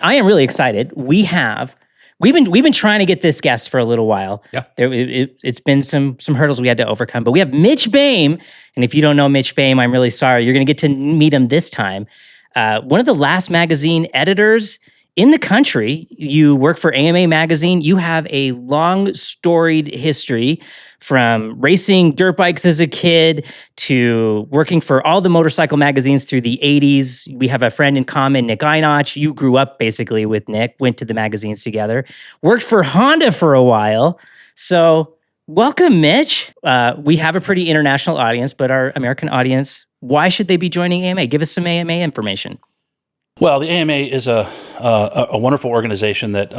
I am really excited. We've been trying to get this guest for a little while. Yeah. It's been some hurdles we had to overcome, but we have Mitch Boehm. And if you don't know Mitch Boehm, I'm really sorry. You're going to get to meet him this time. One of the last magazine editors in the country. You work for AMA Magazine. You have a long storied history from racing dirt bikes as a kid to working for all the motorcycle magazines through the 80s. We have a friend in common, Nick Einach. You grew up basically with Nick, went to the magazines together, worked for Honda for a while. So welcome, Mitch. We have a pretty international audience, but our American audience, why should they be joining AMA? Give us some AMA information. Well, the AMA is a wonderful organization that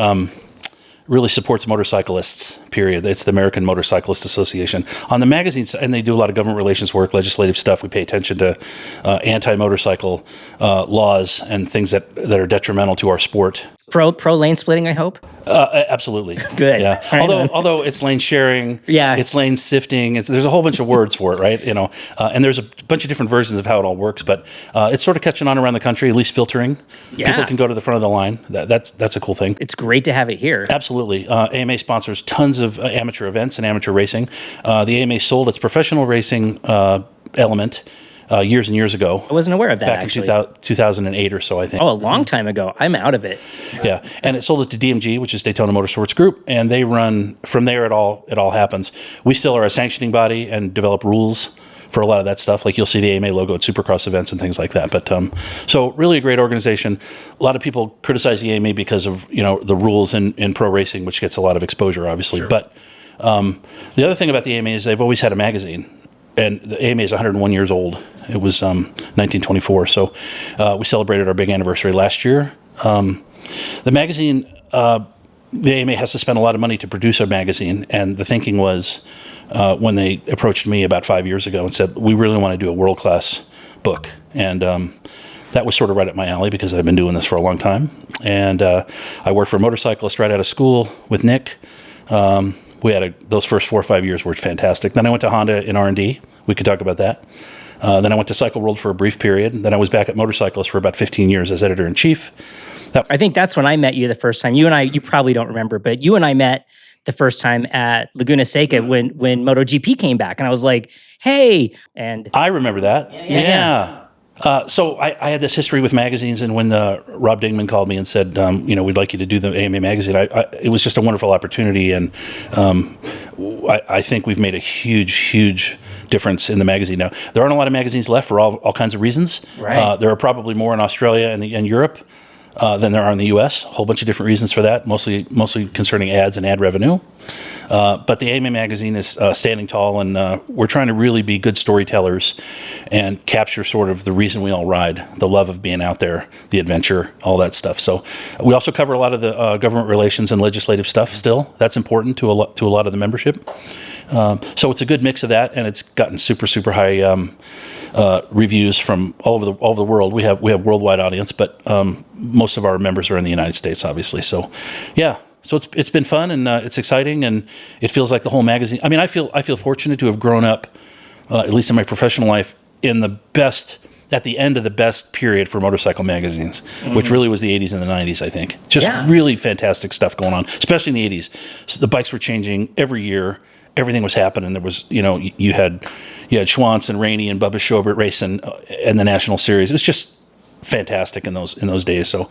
really supports motorcyclists, period. It's the American Motorcyclist Association. On the magazines, and they do a lot of government relations work, legislative stuff. We pay attention to anti-motorcycle laws and things that are detrimental to our sport. Pro lane splitting, I hope? Absolutely. Good. Yeah. Although it's lane sharing, yeah, it's lane sifting. There's a whole bunch of words for it, right? And there's a bunch of different versions of how it all works. But it's sort of catching on around the country, at least filtering. Yeah. People can go to the front of the line. That's a cool thing. It's great to have it here. Absolutely. AMA sponsors tons of amateur events and amateur racing. The AMA sold its professional racing element years and years ago. I wasn't aware of that, back actually. in 2008 or so, I think. Oh, a long time ago. I'm out of it. Yeah, and it sold it to DMG, which is Daytona Motorsports Group, and they run, from there it all happens. We still are a sanctioning body and develop rules for a lot of that stuff. Like you'll see the AMA logo at Supercross events and things like that. But so really a great organization. A lot of people criticize the AMA because of the rules in pro racing, which gets a lot of exposure, obviously. Sure. But the other thing about the AMA is they've always had a magazine. And the AMA is 101 years old. It was 1924. So we celebrated our big anniversary last year. The magazine, the AMA has to spend a lot of money to produce a magazine. And the thinking was when they approached me about 5 years ago and said, we really want to do a world-class book. And that was sort of right up my alley because I've been doing this for a long time. And I worked for a Motorcyclist right out of school with Nick. We had those first 4 or 5 years were fantastic. Then I went to Honda in R&D. We could talk about that. Then I went to Cycle World for a brief period. Then I was back at Motorcyclist for about 15 years as editor-in-chief. I think that's when I met you the first time. You probably don't remember, but you and I met the first time at Laguna Seca when MotoGP came back. And I was like, hey. And I remember that. Yeah. So I had this history with magazines, and when Rob Dingman called me and said, we'd like you to do the AMA magazine, it was just a wonderful opportunity, and I think we've made a huge difference in the magazine now. There aren't a lot of magazines left for all kinds of reasons. Right. There are probably more in Australia and Europe than there are in the U.S. A whole bunch of different reasons for that, mostly concerning ads and ad revenue. But the AMA magazine is standing tall, and we're trying to really be good storytellers and capture sort of the reason we all ride, the love of being out there, the adventure, all that stuff. So we also cover a lot of the government relations and legislative stuff still. That's important to a lot of the membership. So it's a good mix of that, and it's gotten super high reviews from all over the world. We have worldwide audience, but most of our members are in the United States, obviously. So, yeah. So it's been fun, and it's exciting, and it feels like the whole magazine. I mean, I feel fortunate to have grown up, at least in my professional life, at the end of the best period for motorcycle magazines, which really was the 80s and the 90s, I think. Just really fantastic stuff going on, especially in the 80s. So the bikes were changing every year. Everything was happening. There was, you had Schwantz and Rainey and Bubba Schobert racing and the National Series. It was just fantastic in those days. So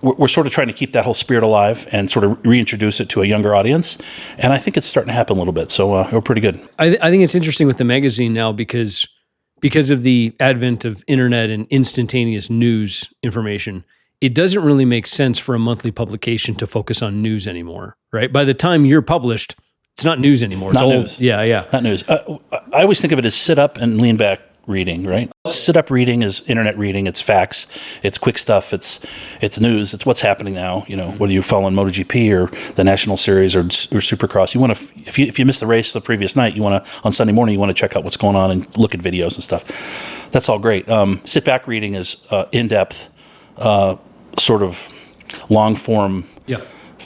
we're sort of trying to keep that whole spirit alive and sort of reintroduce it to a younger audience. And I think it's starting to happen a little bit. So we're pretty good. I think it's interesting with the magazine now because of the advent of internet and instantaneous news information. It doesn't really make sense for a monthly publication to focus on news anymore, right? By the time you're published, it's not news anymore. It's not old. News. Yeah. Not news. I always think of it as sit up and lean back reading, right? Sit up reading is internet reading. It's facts. It's quick stuff. It's news. It's what's happening now. Whether you're following MotoGP or the National Series or Supercross, you want to. If you missed the race the previous night, you want to on Sunday morning. You want to check out what's going on and look at videos and stuff. That's all great. Sit back reading is in depth, sort of long form. Yeah.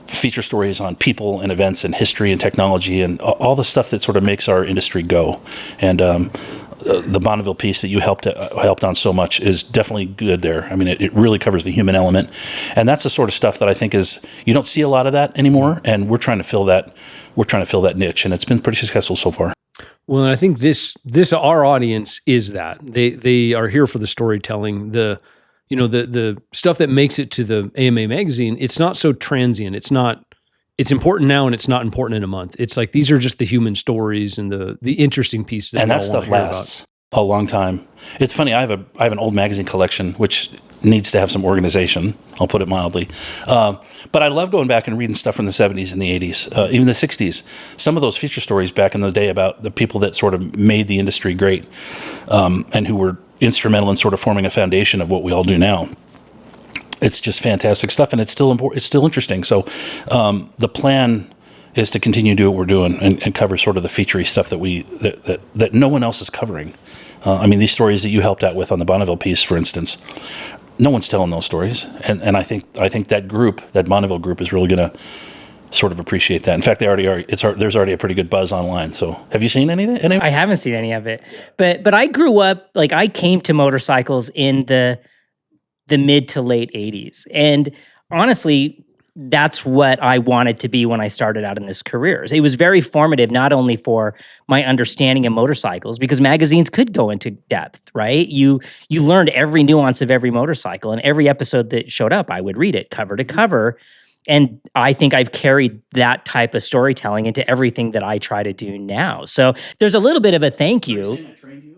Feature stories on people and events and history and technology and all the stuff that sort of makes our industry go. And the Bonneville piece that you helped on so much is definitely good there. I mean, it really covers the human element, and that's the sort of stuff that I think is, you don't see a lot of that anymore, and we're trying to fill that niche, and it's been pretty successful so far. Well, and I think this our audience is that they are here for the storytelling, the stuff that makes it to the AMA magazine. It's not so transient. It's important now, and it's not important in a month. It's like, these are just the human stories and the interesting pieces. And that stuff lasts a long time. It's funny. I have an old magazine collection, which needs to have some organization. I'll put it mildly. But I love going back and reading stuff from the 70s and the 80s, even the 60s. Some of those feature stories back in the day about the people that sort of made the industry great, and who were instrumental in sort of forming a foundation of what we all do now. It's just fantastic stuff, and it's still important. It's still interesting. So the plan is to continue to do what we're doing and cover sort of the featurey stuff that no one else is covering. I mean, these stories that you helped out with on the Bonneville piece, for instance, no one's telling those stories, and I think that Bonneville group is really going to sort of appreciate that. In fact, they already are. There's already a pretty good buzz online. So, have you seen any of it? I haven't seen any of it, but I grew up, like, I came to motorcycles in the mid to late 80s, and honestly, that's what I wanted to be when I started out in this career. It was very formative, not only for my understanding of motorcycles, because magazines could go into depth, right? You learned every nuance of every motorcycle, and every episode that showed up, I would read it cover to cover. And I think I've carried that type of storytelling into everything that I try to do now. So there's a little bit of a thank you.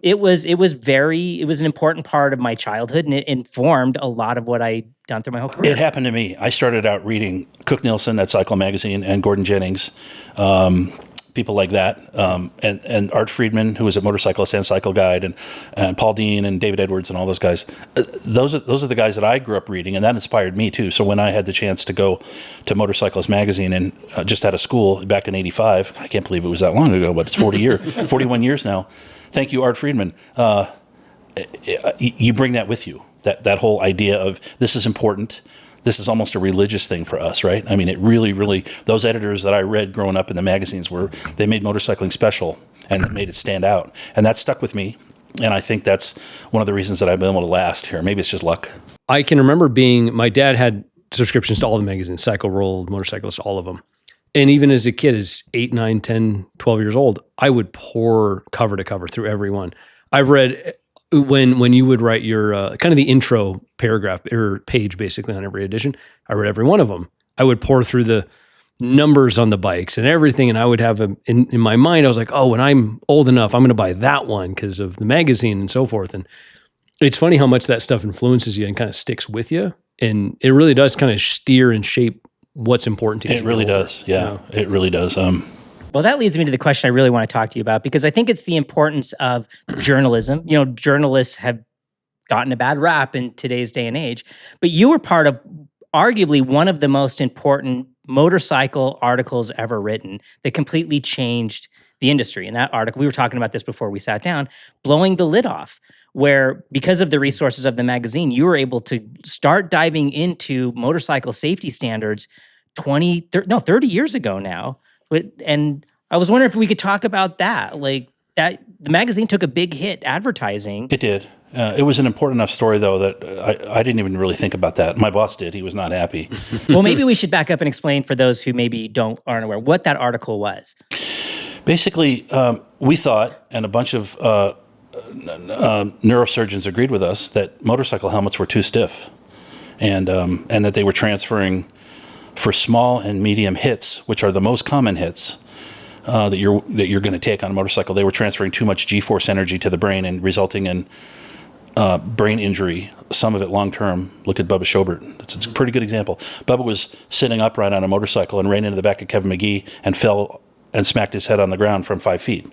It was an important part of my childhood, and it informed a lot of what I done through my whole career. It happened to me. I started out reading Cook Nielsen at Cycle Magazine and Gordon Jennings, people like that, and Art Friedman, who was a Motorcyclist and Cycle Guide, and Paul Dean and David Edwards and all those guys. Those are the guys that I grew up reading, and that inspired me too. So when I had the chance to go to Motorcyclist Magazine and just out of school back in '85, I can't believe it was that long ago, but it's 41 years now. Thank you, Art Friedman. You bring that with you. That whole idea of, this is important. This is almost a religious thing for us, right? I mean, it really, really, those editors that I read growing up in the magazines they made motorcycling special, and it made it stand out. And that stuck with me. And I think that's one of the reasons that I've been able to last here. Maybe it's just luck. I can remember my dad had subscriptions to all the magazines, Cycle World, Motorcyclist, all of them. And even as a kid, as 8, 9, 10, 12 years old, I would pour cover to cover through every one. I've read, when you would write your kind of the intro paragraph or page basically on every edition, I read every one of them. I would pour through the numbers on the bikes and everything, and I would have in my mind, I was like, oh, when I'm old enough, I'm going to buy that one because of the magazine and so forth. And it's funny how much that stuff influences you and kind of sticks with you, and it really does kind of steer and shape what's important to you. It really does. Yeah, you know? It really does. Well, that leads me to the question I really want to talk to you about, because I think it's the importance of journalism. You know, journalists have gotten a bad rap in today's day and age, but you were part of arguably one of the most important motorcycle articles ever written that completely changed the industry. In that article, we were talking about this before we sat down, blowing the lid off, where because of the resources of the magazine, you were able to start diving into motorcycle safety standards 30 years ago now. And I was wondering if we could talk about that. Like, that the magazine took a big hit advertising. It did. It was an important enough story, though, that I didn't even really think about that. My boss did. He was not happy. Well, maybe we should back up and explain for those who maybe aren't aware what that article was. Basically, we thought, and a bunch of neurosurgeons agreed with us, that motorcycle helmets were too stiff, and that they were transferring for small and medium hits, which are the most common hits that you're going to take on a motorcycle. They were transferring too much G-force energy to the brain and resulting in brain injury, some of it long-term. Look at Bubba Schobert. It's a pretty good example. Bubba was sitting upright on a motorcycle and ran into the back of Kevin McGee and fell and smacked his head on the ground from 5 feet.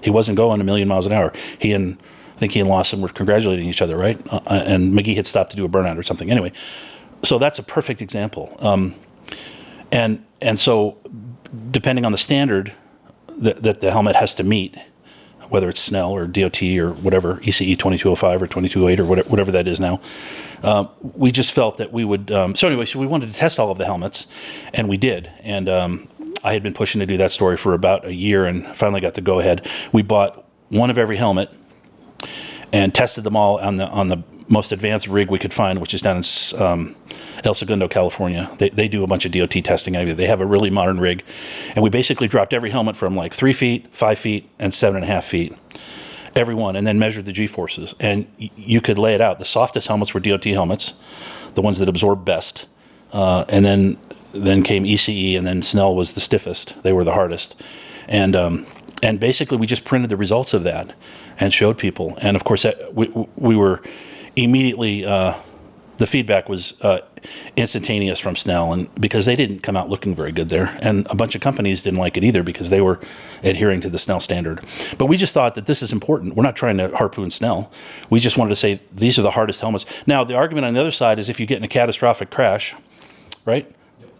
He wasn't going a million miles an hour. I think he and Lawson were congratulating each other, right? And McGee had stopped to do a burnout or something. Anyway, so that's a perfect example. And so depending on the standard that the helmet has to meet, whether it's Snell or DOT or whatever, ECE 2205 or 2208 or whatever that is now, we just felt that we would... So we wanted to test all of the helmets, and we did. And I had been pushing to do that story for about a year and finally got the go-ahead. We bought one of every helmet and tested them all on the most advanced rig we could find, which is down in El Segundo, California. They do a bunch of DOT testing. They have a really modern rig, and we basically dropped every helmet from like 3 feet, 5 feet, and 7.5 feet, every one, and then measured the G-forces. And you could lay it out. The softest helmets were DOT helmets, the ones that absorb best, and then came ECE, and then Snell was the stiffest. They were the hardest, and basically we just printed the results of that and showed people. And of course, we were immediately. The feedback was instantaneous from Snell, and because they didn't come out looking very good there, and a bunch of companies didn't like it either because they were adhering to the Snell standard. But we just thought that this is important. We're not trying to harpoon Snell. We just wanted to say these are the hardest helmets. Now, the argument on the other side is if you get in a catastrophic crash, right,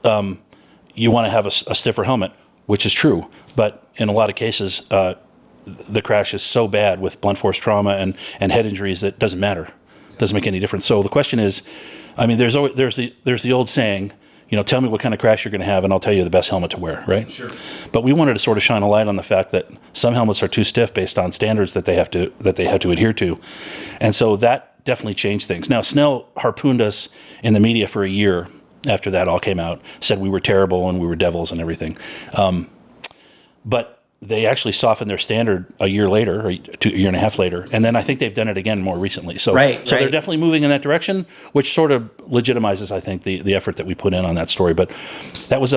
you want to have a stiffer helmet, which is true. But in a lot of cases, the crash is so bad with blunt force trauma and head injuries that it doesn't matter. Doesn't make any difference. So the question is, I mean, there's the old saying, tell me what kind of crash you're going to have, and I'll tell you the best helmet to wear, right? Sure. But we wanted to sort of shine a light on the fact that some helmets are too stiff based on standards that they have to adhere to, and so that definitely changed things. Now, Snell harpooned us in the media for a year after that all came out, said we were terrible and we were devils and everything, but they actually softened their standard a year later, or a year and a half later, and then I think they've done it again more recently. So, they're definitely moving in that direction, which sort of legitimizes, I think, the effort that we put in on that story. But that was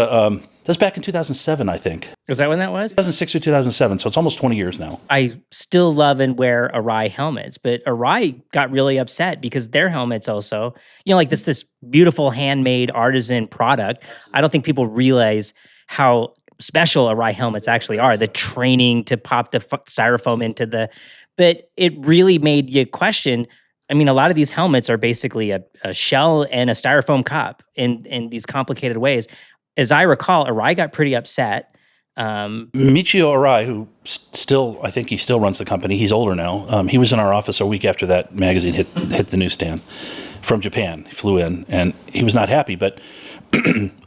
back in 2007, I think. Is that when that was? 2006 or 2007. So it's almost 20 years now. I still love and wear Arai helmets, but Arai got really upset because their helmets also, like this beautiful handmade artisan product. I don't think people realize how special Arai helmets actually are. The training to pop the styrofoam into but it really made you question. I mean, a lot of these helmets are basically a shell and a styrofoam cup in these complicated ways. As I recall, Arai got pretty upset. Michio Arai, who I think he still runs the company. He's older now. He was in our office a week after that magazine hit the newsstand from Japan. He flew in, and he was not happy, but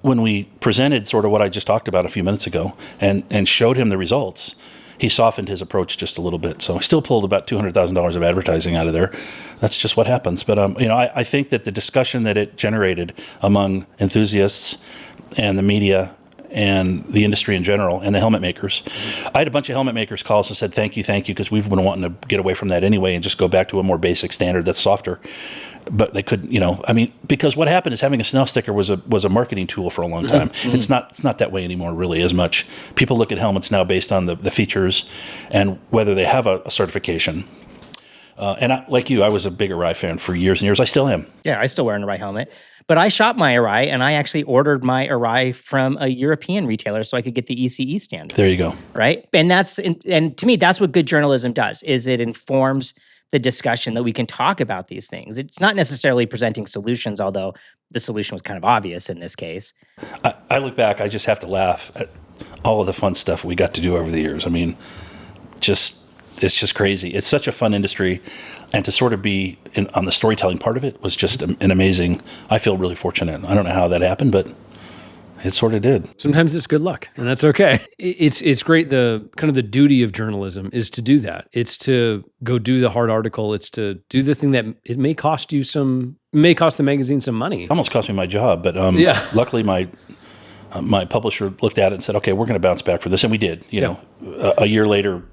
when we presented sort of what I just talked about a few minutes ago and showed him the results, he softened his approach just a little bit. So he still pulled about $200,000 of advertising out of there. That's just what happens. But I think that the discussion that it generated among enthusiasts and the media and the industry in general and the helmet makers. I had a bunch of helmet makers call us and said, thank you, because we've been wanting to get away from that anyway and just go back to a more basic standard that's softer. But they couldn't, because what happened is having a Snell sticker was a marketing tool for a long time. Mm-hmm. It's not that way anymore, really, as much. People look at helmets now based on the features and whether they have a certification. And like you, I was a big Arai fan for years and years. I still am. Yeah, I still wear an Arai helmet. But I shop my Arai, and I actually ordered my Arai from a European retailer so I could get the ECE standard. There you go. Right? And to me, that's what good journalism does, is it informs the discussion that we can talk about these things. It's not necessarily presenting solutions, although the solution was kind of obvious in this case. I look back, I just have to laugh at all of the fun stuff we got to do over the years. I mean, it's just crazy. It's such a fun industry, and to sort of be on the storytelling part of it was just an amazing. I feel really fortunate. I don't know how that happened, but it sort of did. Sometimes it's good luck, and that's okay. It's great. The kind of the duty of journalism is to do that. It's to go do the hard article. It's to do the thing that it may cost you may cost the magazine some money. It almost cost me my job, but luckily my publisher looked at it and said, "Okay, we're going to bounce back for this," and we did. A year later.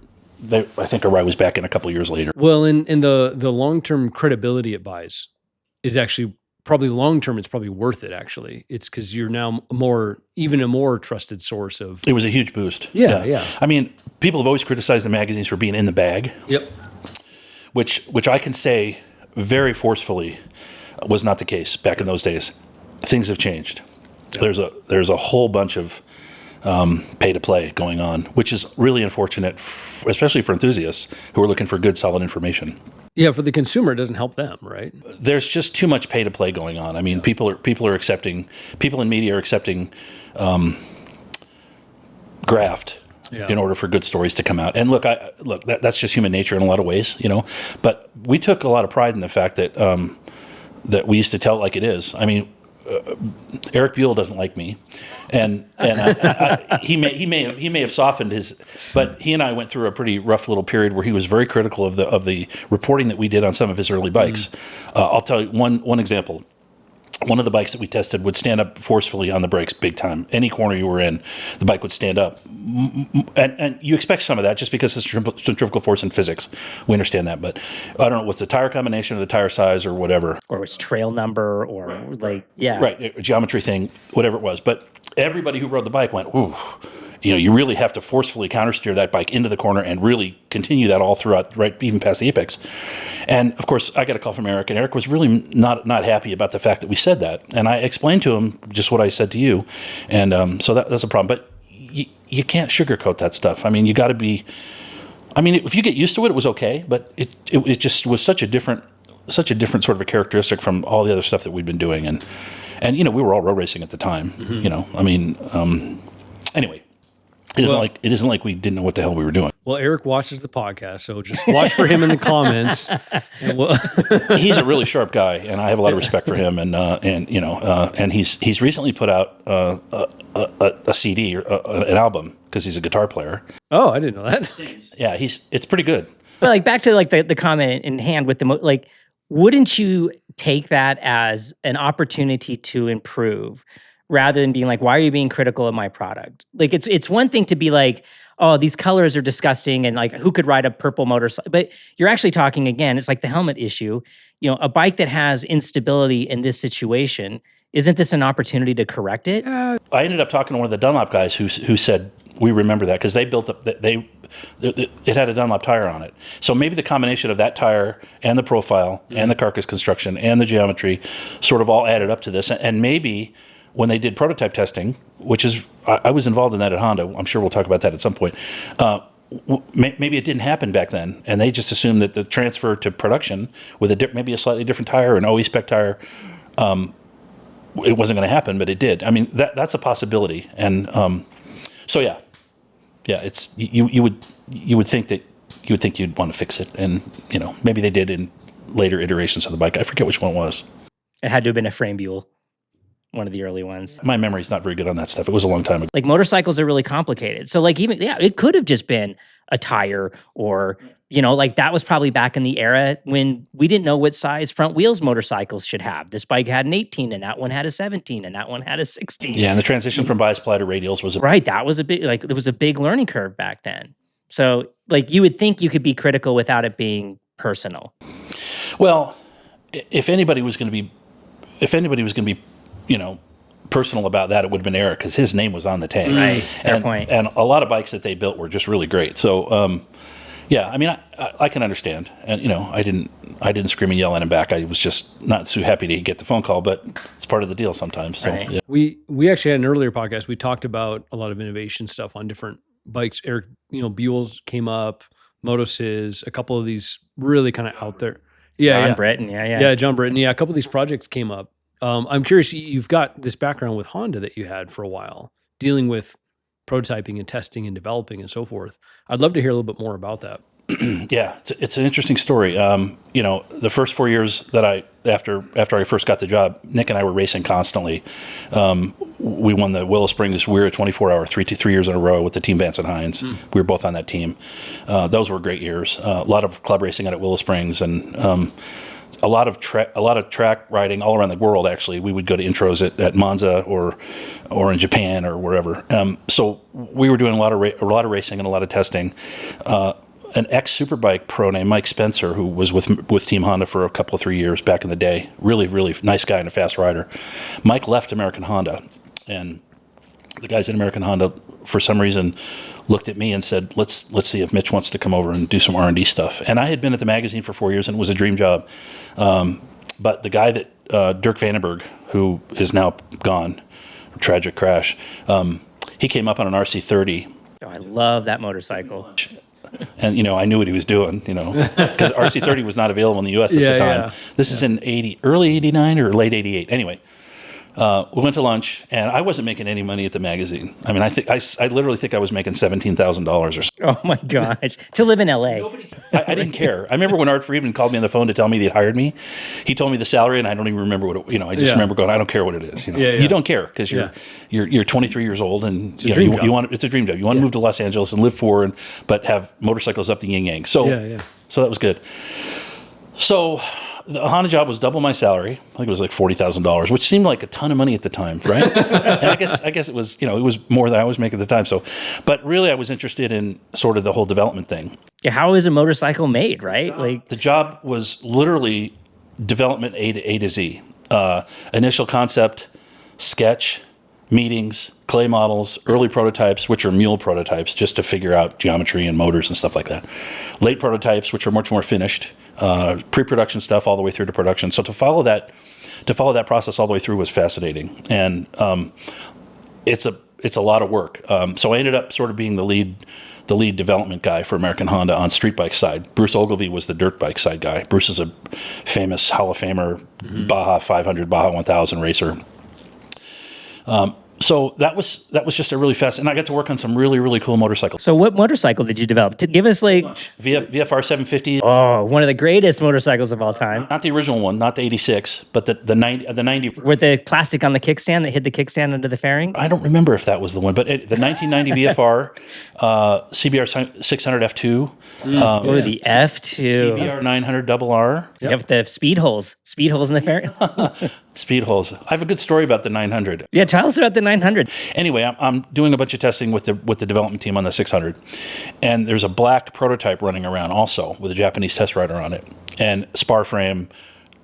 I think Arai was back in a couple of years later. Well, and the long-term credibility it buys is actually probably long-term. It's probably worth it. Actually, it's because you're now even a more trusted source of. It was a huge boost. Yeah. I mean, people have always criticized the magazines for being in the bag. Yep. Which I can say very forcefully was not the case back in those days. Things have changed. Yep. There's a whole bunch of pay to play going on, which is really unfortunate, especially for enthusiasts who are looking for good, solid information. Yeah, for the consumer, it doesn't help them, right? There's just too much pay to play going on. I mean, people in media are accepting graft in order for good stories to come out. And look, that's just human nature in a lot of ways, But we took a lot of pride in the fact that that we used to tell it like it is. I mean, Eric Buell doesn't like me, and he may have softened his, but he and I went through a pretty rough little period where he was very critical of the reporting that we did on some of his early bikes. I'll tell you one example. One of the bikes that we tested would stand up forcefully on the brakes big time. Any corner you were in, the bike would stand up. And you expect some of that just because it's centrifugal force and physics. We understand that. But I don't know, what's the tire combination or the tire size or whatever. Or it's trail number or Right, geometry thing, whatever it was. But everybody who rode the bike went, ooh. You really have to forcefully countersteer that bike into the corner and really continue that all throughout, right, even past the apex. And of course, I got a call from Eric, and Eric was really not happy about the fact that we said that. And I explained to him just what I said to you, and so that's a problem. But you can't sugarcoat that stuff. I mean, you got to be. I mean, if you get used to it, it was okay, but it just was such a different sort of a characteristic from all the other stuff that we'd been doing, and we were all road racing at the time. Mm-hmm. I mean, anyway. It isn't like we didn't know what the hell we were doing. Well, Eric watches the podcast, so just watch for him in the comments. He's a really sharp guy, and I have a lot of respect for him. And he's recently put out a CD or an album because he's a guitar player. Oh, I didn't know that. Yeah, it's pretty good. But back to the comment in hand with wouldn't you take that as an opportunity to improve? Rather than being like, why are you being critical of my product? It's one thing to be like, oh, these colors are disgusting and who could ride a purple motorcycle? But you're actually talking, again, it's like the helmet issue. A bike that has instability in this situation, isn't this an opportunity to correct it? I ended up talking to one of the Dunlop guys who said, we remember that because they built up, it had a Dunlop tire on it. So maybe the combination of that tire and the profile and the carcass construction and the geometry sort of all added up to this. And maybe when they did prototype testing, which is, I was involved in that at Honda. I'm sure we'll talk about that at some point. Maybe it didn't happen back then, and they just assumed that the transfer to production with maybe a slightly different tire, an OE spec tire, it wasn't going to happen, but it did. I mean, that's a possibility, and so yeah, it's you would think you'd want to fix it, and maybe they did in later iterations of the bike. I forget which one it was. It had to have been a frame Buell. One of the early ones. My memory's not very good on that stuff. It was a long time ago. Motorcycles are really complicated. So it could have just been a tire or, that was probably back in the era when we didn't know what size front wheels motorcycles should have. This bike had an 18 and that one had a 17 and that one had a 16. Yeah, and the transition from bias ply to radials was right. That was it was a big learning curve back then. So you would think you could be critical without it being personal. Well, if anybody was going to be personal about that, it would have been Eric because his name was on the tag. Right, fair point. And a lot of bikes that they built were just really great. So, yeah, I mean, I can understand. And, I didn't scream and yell at him back. I was just not too happy to get the phone call, but it's part of the deal sometimes. So, right. Yeah. We actually had an earlier podcast. We talked about a lot of innovation stuff on different bikes. Eric, Buell's came up, Motosiz, a couple of these really kind of out there. Yeah, John Britton, yeah. Yeah, John Britton. Yeah, a couple of these projects came up. I'm curious, you've got this background with Honda that you had for a while, dealing with prototyping and testing and developing and so forth. I'd love to hear a little bit more about that. Yeah, it's an interesting story. The first 4 years that after I first got the job, Nick and I were racing constantly. We won the Willow Springs Weir 24-hour 3 years in a row with the team Vance and Hines. We were both on that team. Those were great years. A lot of club racing out at Willow Springs and a lot of track riding all around the world. Actually, we would go to intros at Monza or in Japan or wherever. So we were doing a lot of racing and a lot of testing. An ex-Superbike pro named Mike Spencer, who was with Team Honda for a couple of 3 years back in the day, really, really nice guy and a fast rider. Mike left American Honda, and the guys at American Honda, for some reason, looked at me and said, let's see if Mitch wants to come over and do some R&D stuff. And I had been at the magazine for 4 years, and it was a dream job. But the guy that, Dirk Vandenberg, who is now gone, tragic crash, he came up on an RC30. Oh, I love that motorcycle. And, I knew what he was doing, because RC30 was not available in the U.S. at the time. Yeah. This is in early 89 or late 88. Anyway, We went to lunch, and I wasn't making any money at the magazine. I mean, I literally think I was making $17,000 or something. Oh my gosh. To live in LA. I didn't care. I remember when Art Friedman called me on the phone to tell me they hired me. He told me the salary, and I don't even remember what it, I just remember going, I don't care what it is. You don't care because you're 23 years old, and it's a dream job. You want to move to Los Angeles and live poor, but have motorcycles up the yin yang. So that was good. So the Honda job was double my salary. I think it was like $40,000, which seemed like a ton of money at the time, right? And I guess it was, it was more than I was making at the time. So, but really, I was interested in sort of the whole development thing. Yeah, how is a motorcycle made, right? Like the job was literally development A to Z. Initial concept, sketch, meetings, clay models, early prototypes, which are mule prototypes, just to figure out geometry and motors and stuff like that. Late prototypes, which are much more finished. Pre-production stuff all the way through to production. So to follow that process all the way through was fascinating, and it's a lot of work. So I ended up sort of being the lead development guy for American Honda on street bike side. Bruce Ogilvie was the dirt bike side guy. Bruce is a famous Hall of Famer, Baja 500, Baja 1000 racer. So that was just a really fast, and I got to work on some really, really cool motorcycles. So what motorcycle did you develop? To give us like VFR 750. Oh, one of the greatest motorcycles of all time. Not the original one, not the 86, but the 90. With the plastic on the kickstand that hid the kickstand under the fairing? I don't remember if that was the one, but the 1990 VFR, CBR 600 F2. The F2. CBR 900 RR. You have the speed holes in the fairing. Speed holes. I have a good story about the 900. Yeah, tell us about the 900. Anyway, I'm doing a bunch of testing with the development team on the 600, and there's a black prototype running around also with a Japanese test rider on it, and spar frame,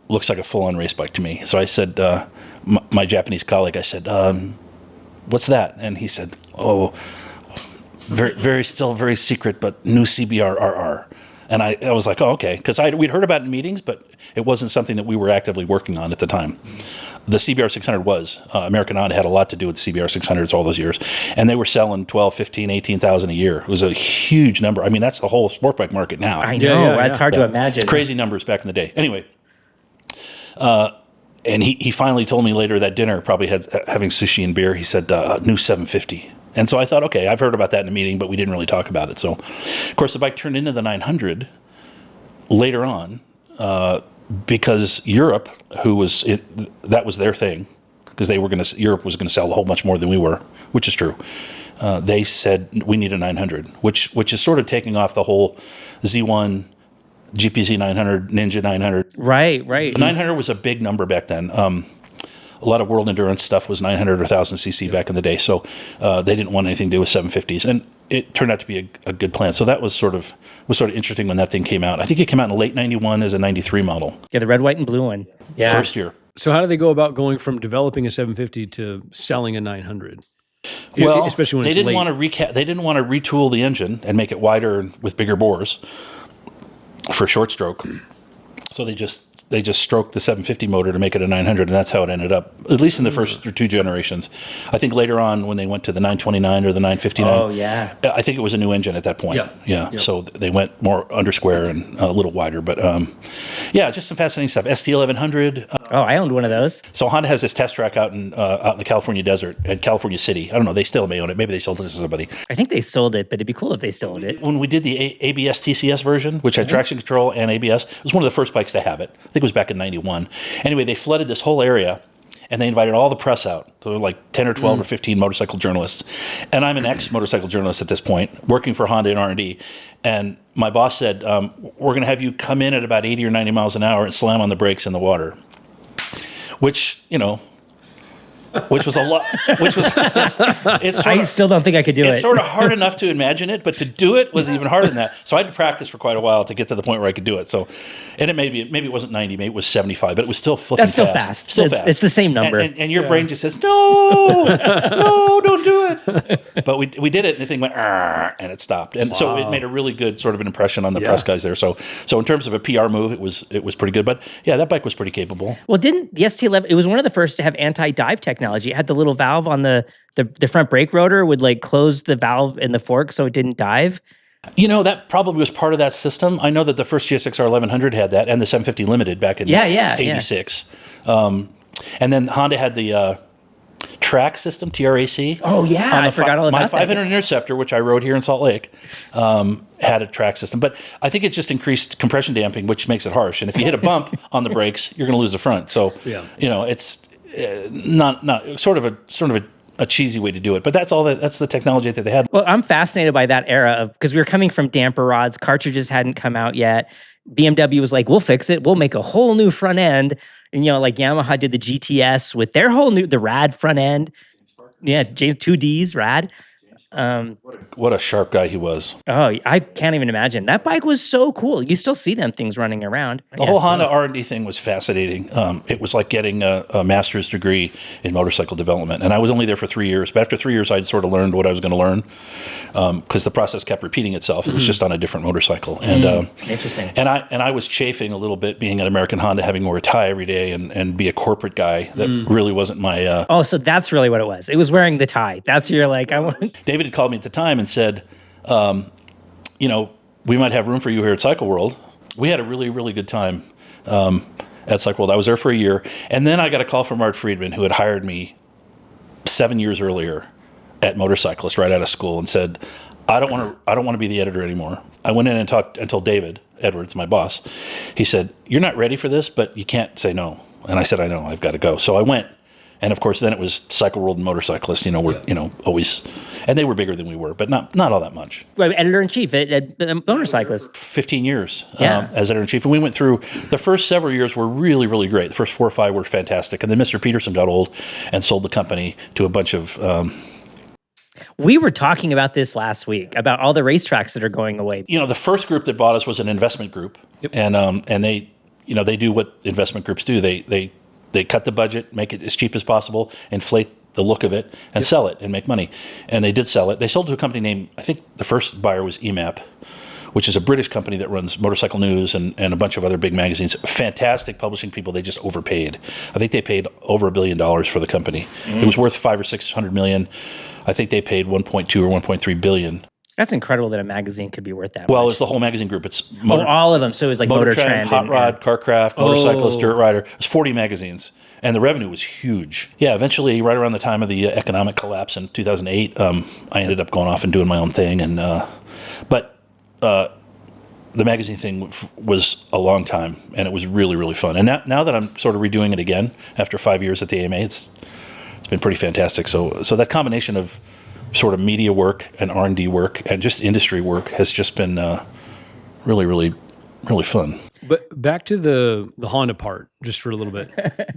looks like a full-on race bike to me. So I said, my Japanese colleague, I said, what's that? And he said, oh, very still very secret, but new CBR RR. And I was like, oh, okay, because we'd heard about it in meetings, but it wasn't something that we were actively working on at the time. The CBR 600 was. American Honda had a lot to do with the CBR 600s all those years. And they were selling 12, 15, 18,000 a year. It was a huge number. I mean, that's the whole sport bike market now. I know. That's hard to imagine. It's crazy numbers back in the day. Anyway, and he finally told me later that dinner, probably having sushi and beer, he said, new 750. And so I thought, okay, I've heard about that in a meeting, but we didn't really talk about it. So, of course, the bike turned into the 900 later on because Europe, that was their thing, because Europe was going to sell a whole bunch more than we were, which is true. They said we need a 900, which is sort of taking off the whole Z1, GPZ 900, Ninja 900. Right. 900 was a big number back then. A lot of world endurance stuff was 900 or 1,000 cc back in the day, so they didn't want anything to do with 750s, and it turned out to be a good plan. So that was sort of interesting when that thing came out. I think it came out in late '91 as a '93 model. Yeah, the red, white, and blue one. Yeah, first year. So how do they go about going from developing a 750 to selling a 900? Well, especially when they it's didn't late. want to They didn't want to retool the engine and make it wider and with bigger bores for short stroke. So they just stroked the 750 motor to make it a 900, and that's how it ended up, at least in the first two generations. I think later on when they went to the 929 or the 959, oh, yeah. I think it was a new engine at that point. Yeah. So they went more under square and a little wider. But just some fascinating stuff. ST1100. I owned one of those. So Honda has this test track out in the California desert at California City. I don't know. They still may own it. Maybe they sold it to somebody. I think they sold it, but it'd be cool if they still owned it. When we did the ABS TCS version, which had traction control and ABS, it was one of the first bikes to have it. I think it was back in '91. Anyway, they flooded this whole area, and they invited all the press out. There were like 10 or 12 or 15 motorcycle journalists. And I'm an ex-motorcycle journalist at this point, working for Honda and R&D. And my boss said, we're going to have you come in at about 80 or 90 miles an hour and slam on the brakes in the water. Which was a lot. I still don't think I could do it. It's sort of hard enough to imagine it, but to do it was even harder than that. So I had to practice for quite a while to get to the point where I could do it. So, and maybe it wasn't 90, maybe it was 75, but it was still flipping That's still fast. fast. It's the same number. And your brain just says, no, don't do it. But we did it, and the thing went, and it stopped. And so it made a really good sort of an impression on the press guys there. So in terms of a PR move, it was pretty good. But yeah, that bike was pretty capable. Well, didn't the ST11? It was one of the first to have anti-dive technology. It had the little valve on the front brake rotor would like close the valve in the fork so it didn't dive. That probably was part of that system. I know that the first GSX-R 1100 had that, and the 750 Limited back in '86. And then Honda had the track system, TRAC. Oh yeah, I forgot all about my that. 500 Interceptor, which I rode here in Salt Lake, had a track system. But I think it just increased compression damping, which makes it harsh. And if you hit a bump on the brakes, you're going to lose the front. So it's not sort of a cheesy way to do it. But that's the technology that they had. Well, I'm fascinated by that era of because we were coming from damper rods, cartridges hadn't come out yet. BMW was like, we'll fix it. We'll make a whole new front end. And, like Yamaha did the GTS with their whole the rad front end. Yeah, James 2Ds, rad. What a sharp guy he was. Oh, I can't even imagine. That bike was so cool. You still see them things running around. The whole Honda R&D thing was fascinating. It was like getting a master's degree in motorcycle development. And I was only there for 3 years. But after 3 years, I'd sort of learned what I was going to learn because the process kept repeating itself. It was just on a different motorcycle. And interesting. And I was chafing a little bit being at American Honda, having to wear a tie every day and be a corporate guy. That really wasn't my... Oh, so that's really what it was. It was wearing the tie. That's you're like, I want... David had called me at the time and said, we might have room for you here at Cycle World. We had a really, really good time at Cycle World. I was there for a year. And then I got a call from Art Friedman, who had hired me 7 years earlier at Motorcyclist right out of school and said, I don't want to be the editor anymore. I went in and told David Edwards, my boss. He said, you're not ready for this, but you can't say no. And I said, I know, I've got to go. So I went. And of course, then it was Cycle World and Motorcyclist, always, and they were bigger than we were, but not all that much. Right, editor-in-chief at Motorcyclist. 15 years as editor-in-chief. And we went through, the first several years were really, really great. The first 4 or 5 were fantastic. And then Mr. Peterson got old and sold the company to a bunch of... We were talking about this last week, about all the racetracks that are going away. The first group that bought us was an investment group. Yep. And they, they do what investment groups do. They cut the budget, make it as cheap as possible, inflate the look of it, and sell it and make money. And they did sell it. They sold to a company named, I think the first buyer was EMAP, which is a British company that runs Motorcycle News and a bunch of other big magazines. Fantastic publishing people. They just overpaid. I think they paid over $1 billion for the company. It was worth 500 or 600 million. I think they paid 1.2 or 1.3 billion. That's incredible that a magazine could be worth that Well, much. it's the whole magazine group. It's all of them. So it was like Motor Trend, Hot Rod, Carcraft, Motorcyclist, Dirt Rider. It was 40 magazines, and the revenue was huge. Yeah, eventually, right around the time of the economic collapse in 2008, I ended up going off and doing my own thing. And but the magazine thing was a long time, and it was really, really fun. And now that I'm sort of redoing it again after 5 years at the AMA, it's been pretty fantastic. So that combination of sort of media work and R&D work and just industry work has just been really, really, really fun. But back to the Honda part, just for a little bit.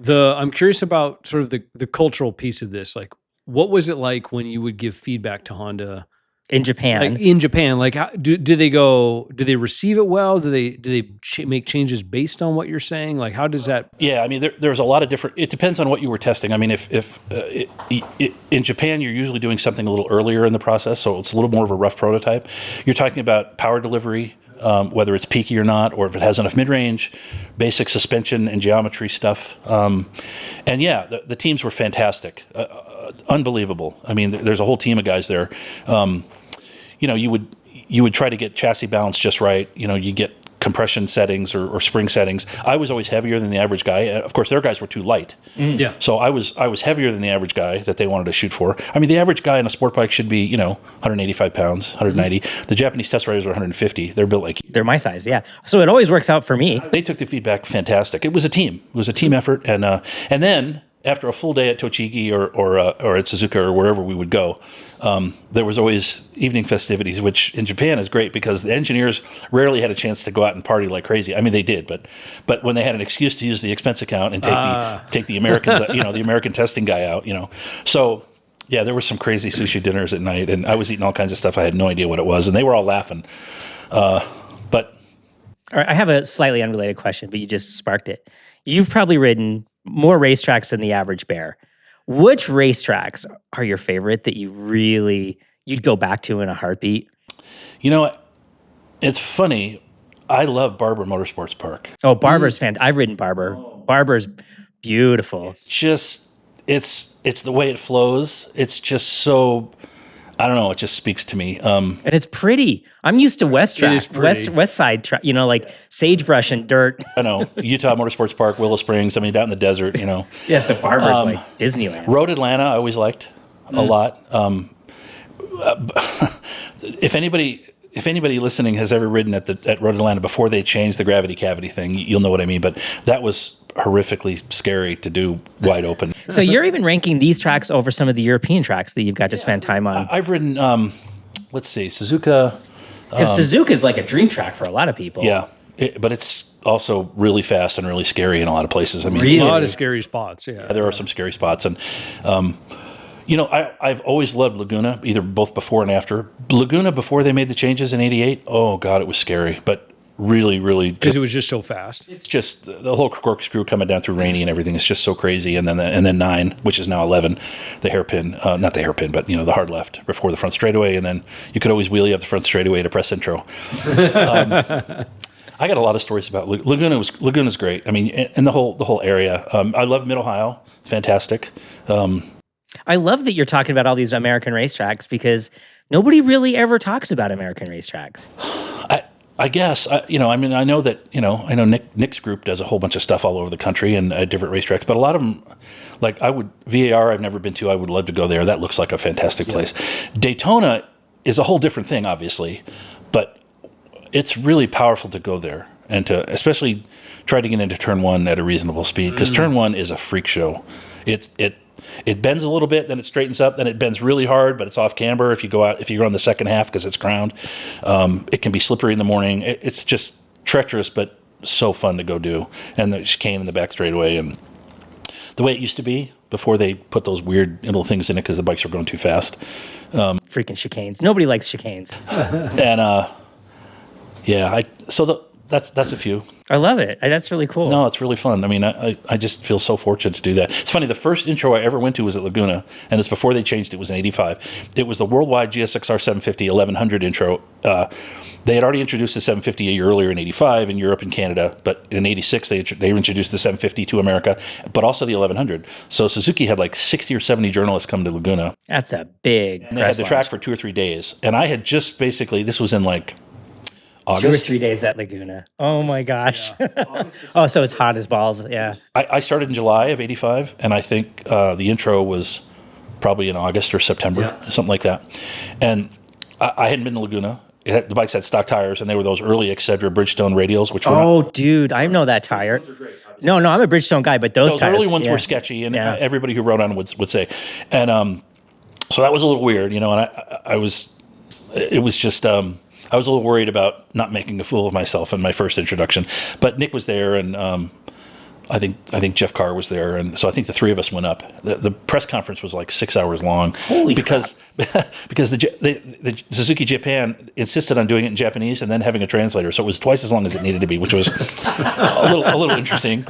I'm curious about sort of the cultural piece of this. Like, what was it like when you would give feedback to Honda in Japan? Like how, do they receive it well? Do they make changes based on what you're saying? Like, how does that? Yeah, I mean, there's a lot of different. It depends on what you were testing. I mean, if in Japan you're usually doing something a little earlier in the process, so it's a little more of a rough prototype. You're talking about power delivery, whether it's peaky or not, or if it has enough mid-range, basic suspension and geometry stuff. And yeah, the teams were fantastic, unbelievable. I mean, there's a whole team of guys there. You would try to get chassis balance just right. You get compression settings or spring settings. I was always heavier than the average guy. Of course, their guys were too light. Yeah. So I was heavier than the average guy that they wanted to shoot for. I mean, the average guy in a sport bike should be 185 pounds, 190. The Japanese test riders were 150. They're built like they're my size. Yeah. So it always works out for me. They took the feedback fantastic. It was a team. It was a team effort, and then after a full day at Tochigi or at Suzuka or wherever we would go, there was always evening festivities, which in Japan is great because the engineers rarely had a chance to go out and party like crazy. I mean, they did, but when they had an excuse to use the expense account and take the Americans, the American testing guy out, So yeah, there were some crazy sushi dinners at night, and I was eating all kinds of stuff. I had no idea what it was, and they were all laughing. But all right, I have a slightly unrelated question, but you just sparked it. You've probably ridden more racetracks than the average bear. Which racetracks are your favorite that you'd go back to in a heartbeat? It's funny. I love Barber Motorsports Park. Oh, Barber's fantastic. I've ridden Barber. Barber's beautiful. It's the way it flows. It's just so. I don't know. It just speaks to me. And it's pretty. I'm used to West It is track, pretty. West side track, like sagebrush and dirt. I know Utah Motorsports Park, Willow Springs. I mean, down in the desert. Yeah, so Barber's like Disneyland. Road Atlanta, I always liked a lot. If anybody listening has ever ridden at Road Atlanta before they changed the gravity cavity thing, you'll know what I mean. But that was horrifically scary to do wide open. So you're even ranking these tracks over some of the European tracks that you've got to spend time on. I've ridden, let's see, Suzuka. Because Suzuka is like a dream track for a lot of people. Yeah, but it's also really fast and really scary in a lot of places. I mean, Really? A lot of scary spots. Yeah. there are some scary spots. And, I've always loved Laguna, both before and after. Laguna, before they made the changes in '88, oh, God, it was scary. But really, really, Because it was just so fast. it's just the whole corkscrew coming down through rainy and everything is just so crazy. And then 9, which is now 11, the hairpin, not the hairpin, but the hard left before the front straightaway, and then you could always wheelie up the front straightaway to press intro. I got a lot of stories about Laguna. Laguna's great. I mean, and the whole area. I love Mid Ohio. It's fantastic. I love that you're talking about all these American racetracks because nobody really ever talks about American racetracks. I guess I know that I know Nick's group does a whole bunch of stuff all over the country and at different racetracks, but a lot of them, like VAR, I've never been to. I would love to go there. That looks like a fantastic place. Daytona is a whole different thing, obviously, but it's really powerful to go there and to especially try to get into turn 1 at a reasonable speed, because turn 1 is a freak show. It bends a little bit, then it straightens up, then it bends really hard, but it's off camber if you're on the second half because it's ground. It can be slippery in the morning. It's just treacherous, but so fun to go do. And the chicane in the back straightaway, and the way it used to be before they put those weird little things in it because the bikes were going too fast. Freaking chicanes. Nobody likes chicanes. And that's a few. I love it. That's really cool. No, it's really fun. I mean, I just feel so fortunate to do that. It's funny, the first intro I ever went to was at Laguna, and it's before they changed it. It was in '85. It was the worldwide GSXR 750 1100 intro. They had already introduced the 750 a year earlier in '85 in Europe and Canada, but in '86 they introduced the 750 to America, but also the 1100. So Suzuki had like 60 or 70 journalists come to Laguna. That's a big And they had the track for 2 or 3 days. And I had just basically, this was in like August. 2 or 3 days at Laguna. Oh my gosh. Oh, so it's hot as balls. Yeah. I started in July of '85, and I think the intro was probably in August or September, something like that. And I hadn't been to Laguna. The bikes had stock tires, and they were those early Excedra Bridgestone radials, which were dude, I know that tire. No, I'm a Bridgestone guy, but those tires. early ones were sketchy, and everybody who rode on would say. And so that was a little weird, and I was a little worried about not making a fool of myself in my first introduction. But Nick was there, and I think Jeff Carr was there, and so I think the three of us went up. The press conference was like 6 hours long. Holy because the Suzuki Japan insisted on doing it in Japanese and then having a translator, so it was twice as long as it needed to be, which was a little interesting.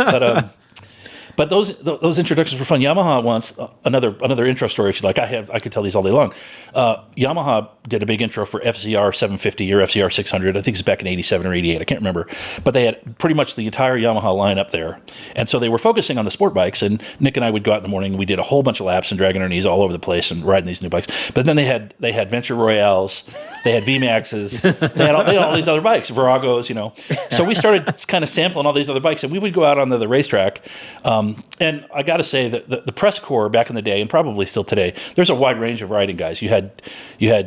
But those introductions were fun. Yamaha wants another intro story if you like. I could tell these all day long. Yamaha did a big intro for FZR 750 or FZR 600. I think it's back in '87 or '88. I can't remember. But they had pretty much the entire Yamaha line up there, and so they were focusing on the sport bikes. And Nick and I would go out in the morning, and we did a whole bunch of laps and dragging our knees all over the place and riding these new bikes. But then they had Venture Royales, they had VMAXs, they had all these other bikes, Viragos, So we started kind of sampling all these other bikes, and we would go out onto the racetrack. And I got to say that the press corps back in the day, and probably still today, there's a wide range of riding guys. You had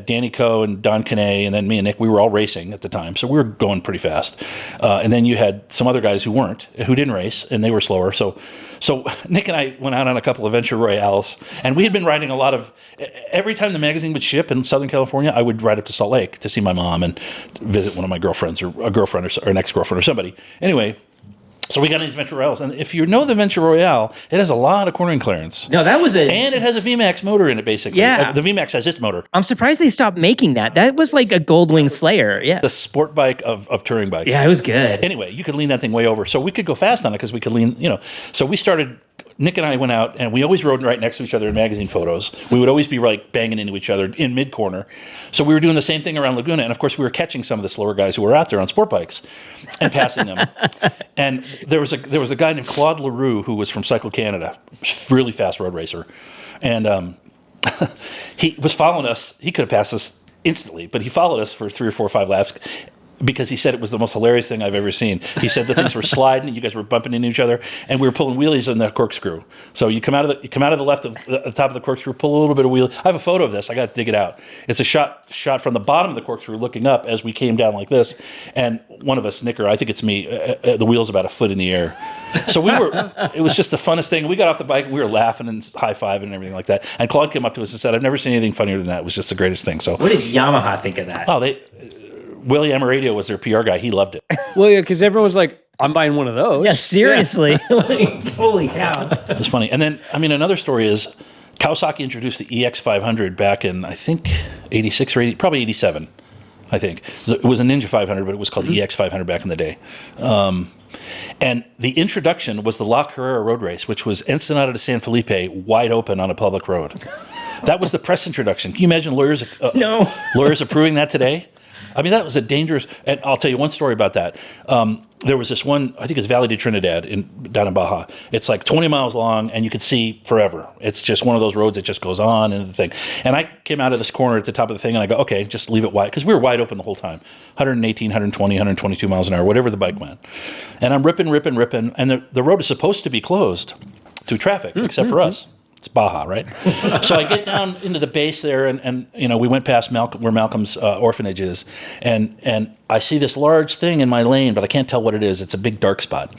Danny Coe and Don Canet, and then me and Nick. We were all racing at the time, so we were going pretty fast. And then you had some other guys who didn't race, and they were slower. So Nick and I went out on a couple of Venture Royales, and we had been riding a lot of. Every time the magazine would ship in Southern California, I would ride up to Salt Lake to see my mom and visit one of my girlfriends or a girlfriend or an ex-girlfriend or somebody. Anyway. So we got these Venture Royales, and if you know the Venture Royale, it has a lot of cornering clearance. No, that was and it has a VMAX motor in it, basically. Yeah. The VMAX has its motor. I'm surprised they stopped making that. That was like a Goldwing Slayer. Yeah. The sport bike of touring bikes. Yeah, it was good. Anyway, you could lean that thing way over. So we could go fast on it because we could lean, So we started, Nick and I went out, and we always rode right next to each other in magazine photos. We would always be like banging into each other in mid-corner. So we were doing the same thing around Laguna, and of course we were catching some of the slower guys who were out there on sport bikes and passing them. And there was a guy named Claude Leroux who was from Cycle Canada, really fast road racer. And he was following us. He could have passed us instantly, but he followed us for 3 or 4 or 5 laps because he said it was the most hilarious thing I've ever seen. He said the things were sliding, you guys were bumping into each other, and we were pulling wheelies in the corkscrew. So you come out of the left of the top of the corkscrew, pull a little bit of wheel. I have a photo of this. I got to dig it out. It's a shot from the bottom of the corkscrew looking up as we came down like this, and one of us, Nicker, I think it's me, the wheel's about a foot in the air. So it was just the funnest thing. We got off the bike, and we were laughing and high-fiving and everything like that. And Claude came up to us and said, I've never seen anything funnier than that. It was just the greatest thing. So what did Yamaha think of that? Oh, Willie Amaradio was their PR guy. He loved it. Well, yeah, because everyone was like, I'm buying one of those. Yeah, seriously. Like, holy cow. It's funny. And then, another story is Kawasaki introduced the EX500 back in, I think, 86 or 80, probably 87, I think. It was a Ninja 500, but it was called EX500 back in the day. And the introduction was the La Carrera road race, which was Ensenada to San Felipe, wide open on a public road. That was the press introduction. Can you imagine lawyers approving that today? I mean, that was a dangerous, and I'll tell you one story about that. There was this one, I think it's Valley de Trinidad down in Baja. It's like 20 miles long, and you could see forever. It's just one of those roads that just goes on and the thing. And I came out of this corner at the top of the thing, and I go, okay, just leave it wide, because we were wide open the whole time. 118, 120, 122 miles an hour, whatever the bike went. And I'm ripping, and the road is supposed to be closed to traffic, except for us. It's Baja, right? So I get down into the base there, and we went past where Malcolm's orphanage is, and I see this large thing in my lane, but I can't tell what it is. It's a big dark spot.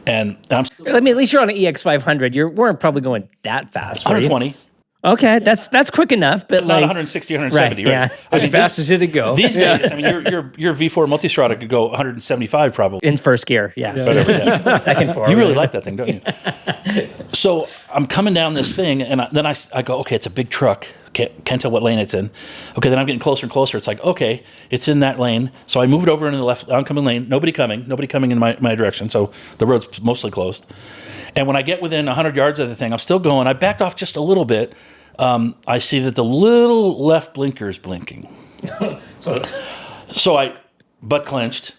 And I'm still, at least you're on an EX500. You weren't probably going that fast. 120. Okay, that's quick enough, but Not like 160, 170, right? Yeah. As fast as it'd go. These days, your V4 Multistrada could go 175 probably. In first gear, yeah. Second forward. You really like that thing, don't you? So I'm coming down this thing, and then I go, okay, it's a big truck. Can't tell what lane it's in. Okay, then I'm getting closer and closer. It's like, okay, it's in that lane. So I moved over into the left oncoming lane. Nobody coming in my direction. So the road's mostly closed. And when I get within 100 yards of the thing, I'm still going. I backed off just a little bit. I see that the little left blinker is blinking. So I butt clenched,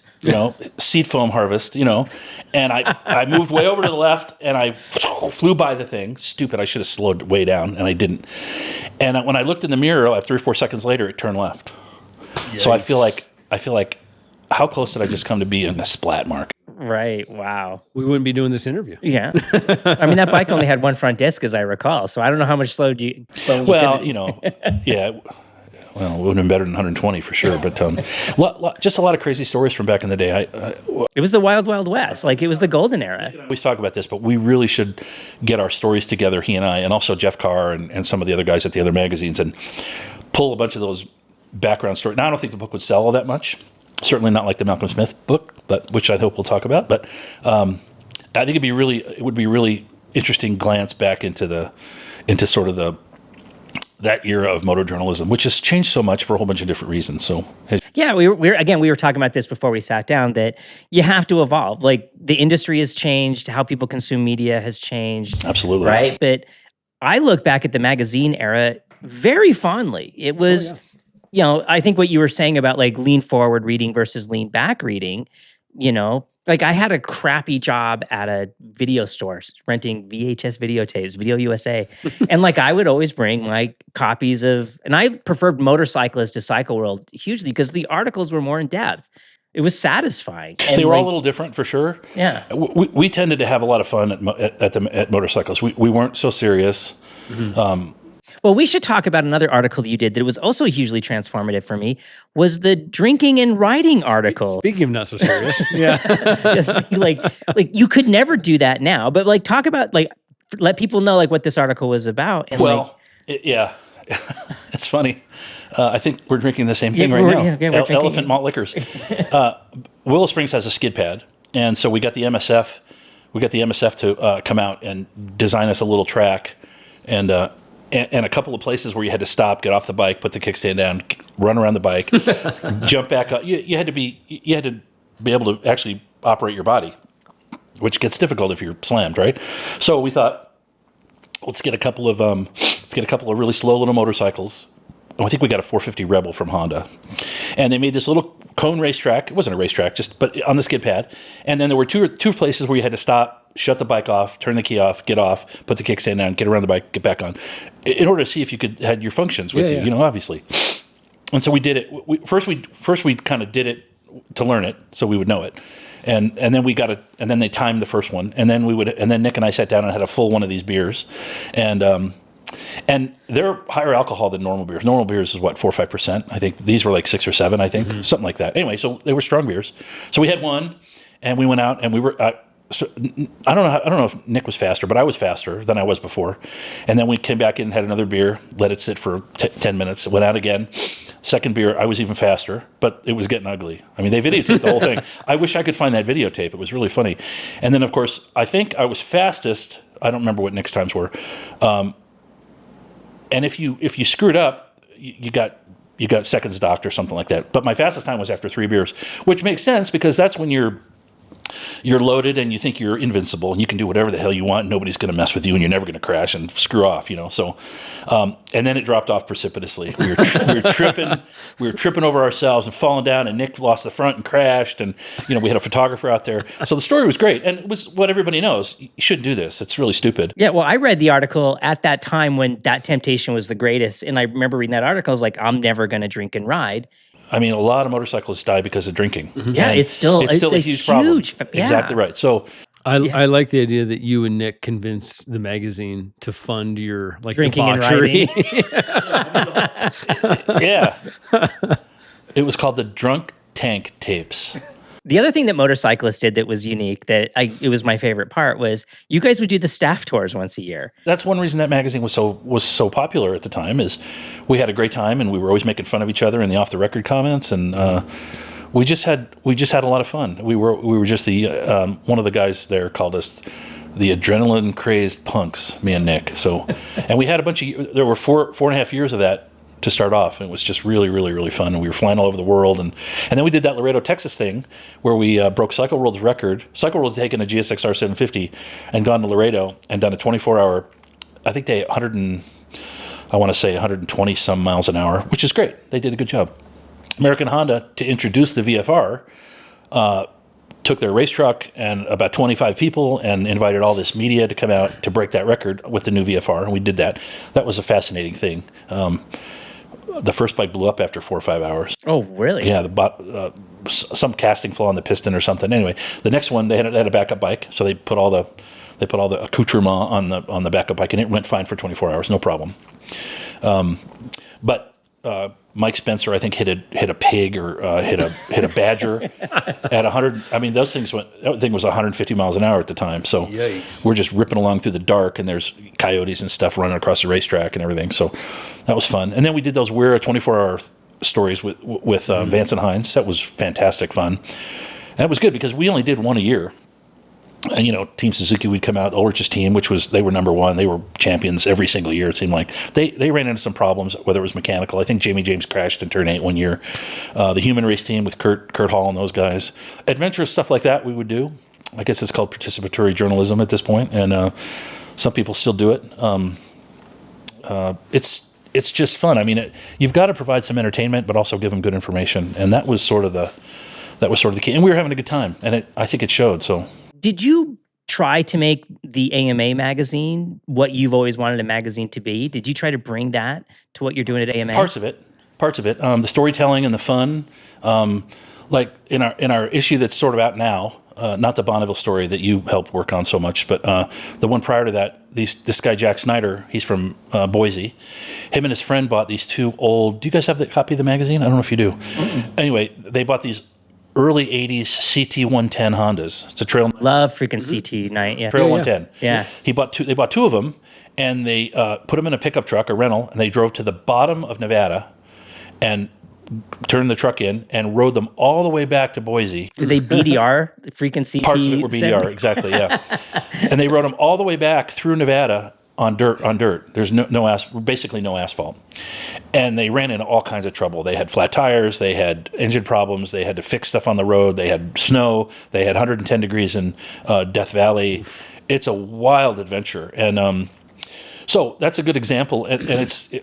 seat foam harvest, and I moved way over to the left, and I flew by the thing. Stupid, I should have slowed way down, and I didn't. And when I looked in the mirror, like 3 or 4 seconds later, it turned left. Yikes. So I feel like, how close did I just come to be in the splat mark? Right. Wow. We wouldn't be doing this interview. Yeah. I mean, that bike only had one front disc, as I recall. So I don't know how much slow you. Well, yeah. Well, it would have been better than 120 for sure. But just a lot of crazy stories from back in the day. It was the wild, wild west. Like, it was the golden era. We always talk about this, but we really should get our stories together, he and I, and also Jeff Carr and some of the other guys at the other magazines, and pull a bunch of those background stories. Now, I don't think the book would sell all that much. Certainly not like the Malcolm Smith book, but which I hope we'll talk about. But I think it would be really interesting glance back into that era of motor journalism, which has changed so much for a whole bunch of different reasons. So yeah, we were talking about this before we sat down, that you have to evolve. Like, the industry has changed, how people consume media has changed. Absolutely. Right? But I look back at the magazine era very fondly. It was, I think what you were saying about like lean forward reading versus lean back reading, like I had a crappy job at a video store renting VHS videotapes, Video USA. And like I would always bring like copies of, and I preferred Motorcyclist to Cycle World hugely because the articles were more in depth. It was satisfying. And they were all a little different for sure. Yeah. We tended to have a lot of fun at Motorcyclist. We weren't so serious. Mm-hmm. Well, we should talk about another article that you did that was also hugely transformative for me, was the drinking and riding article. Speaking of not so serious. Yeah. like you could never do that now, but like talk about, like, let people know like what this article was about. And yeah. It's funny. I think we're drinking the same thing right now. Yeah, Elephant Malt Liquors. Willow Springs has a skid pad, and so we got the MSF. We got the MSF to come out and design us a little track, and a couple of places where you had to stop, get off the bike, put the kickstand down, run around the bike, jump back up. You had to be able to actually operate your body, which gets difficult if you're slammed, right? So we thought, let's get a couple of really slow little motorcycles. I think we got a 450 Rebel from Honda, and they made this little cone racetrack. It wasn't a racetrack, but on the skid pad. And then there were two places where you had to stop, shut the bike off, turn the key off, get off, put the kickstand down, get around the bike, get back on. in order to see if you could had your functions with you, obviously. And so we did it. First we kind of did it to learn it, so we would know it, and then we got it, and then they timed the first one, and then Nick and I sat down and had a full one of these beers, and they're higher alcohol than normal beers. Normal beers is what, 4 or 5%. I think these were like 6 or 7. I think something like that. Anyway, so they were strong beers. So we had one, and we went out, and we were. So I don't know if Nick was faster, but I was faster than I was before. And then we came back in, had another beer, let it sit for 10 minutes, went out again. Second beer, I was even faster, but it was getting ugly. I mean, they videotaped the whole thing. I wish I could find that videotape. It was really funny. And then, of course, I think I was fastest. I don't remember what Nick's times were. And if you screwed up, you got seconds docked or something like that. But my fastest time was after 3 beers, which makes sense because that's when you're loaded and you think you're invincible and you can do whatever the hell you want. Nobody's going to mess with you and you're never going to crash and screw off, So, and then it dropped off precipitously. We were tripping over ourselves and falling down, and Nick lost the front and crashed. And, we had a photographer out there. So the story was great. And it was what everybody knows. You shouldn't do this. It's really stupid. Yeah, well, I read the article at that time when that temptation was the greatest. And I remember reading that article. I was like, I'm never going to drink and ride. I mean, a lot of motorcyclists die because of drinking. Yeah, and it's still a huge problem. Yeah. Exactly right. So I like the idea that you and Nick convinced the magazine to fund your drinking debauchery. and riding. Yeah. It was called the Drunk Tank Tapes. The other thing that Motorcyclist did that was unique, it was my favorite part, was you guys would do the staff tours once a year. That's one reason that magazine was so popular at the time, is we had a great time and we were always making fun of each other in the off the record comments, and we just had a lot of fun. We were just the one of the guys there called us the adrenaline crazed punks, me and Nick. So, and we had a bunch of, there were 4.5 years of that to start off, and it was just really, really, really fun. And we were flying all over the world, and then we did that Laredo, Texas thing where we broke Cycle World's record. Cycle World had taken a GSX-R 750 and gone to Laredo and done a 24-hour. I think they 120 some miles an hour, which is great. They did a good job. American Honda, to introduce the VFR, took their race truck and about 25 people and invited all this media to come out to break that record with the new VFR, and we did that. That was a fascinating thing. The first bike blew up after 4 or 5 hours. Oh, really? Yeah, some casting flaw on the piston or something. Anyway, the next one they had a backup bike, so they put all the accoutrement on the backup bike, and it went fine for 24 hours, no problem. But Mike Spencer, I think, hit a pig or hit a badger at 100. I mean, that thing was 150 miles an hour at the time. So Yikes. We're just ripping along through the dark, and there's coyotes and stuff running across the racetrack and everything. So that was fun. And then we did those weird 24-hour stories with Vance and Hines. That was fantastic fun. And it was good because we only did one a year. And, Team Suzuki would come out, Ulrich's team, they were number one. They were champions every single year, it seemed like. They ran into some problems, whether it was mechanical. I think Jamie James crashed in turn 8 one year. The human race team with Kurt Hall and those guys. Adventurous stuff like that we would do. I guess it's called participatory journalism at this point, and some people still do it. It's just fun. I mean, you've got to provide some entertainment, but also give them good information. And that was sort of the key. And we were having a good time, and I think it showed, so... Did you try to make the AMA magazine what you've always wanted a magazine to be? Did you try to bring that to what you're doing at AMA? Parts of it. The storytelling and the fun. Like in our issue that's sort of out now, not the Bonneville story that you helped work on so much, but the one prior to that, this guy Jack Snyder, he's from Boise. Him and his friend bought these 2 old. Do you guys have the copy of the magazine? I don't know if you do. Mm-mm. Anyway, they bought these early 80s CT110 Hondas. It's a trail. Love freaking CT9. Yeah. Trail 110. Yeah. They bought 2 of them, and they put them in a pickup truck, a rental, and they drove to the bottom of Nevada and turned the truck in and rode them all the way back to Boise. Did they BDR the freaking CT? Parts of it were BDR, exactly, yeah. And they rode them all the way back through Nevada on dirt. There's basically no asphalt. And they ran into all kinds of trouble. They had flat tires, they had engine problems, they had to fix stuff on the road, they had snow, they had 110 degrees in Death Valley. It's a wild adventure. And so that's a good example. And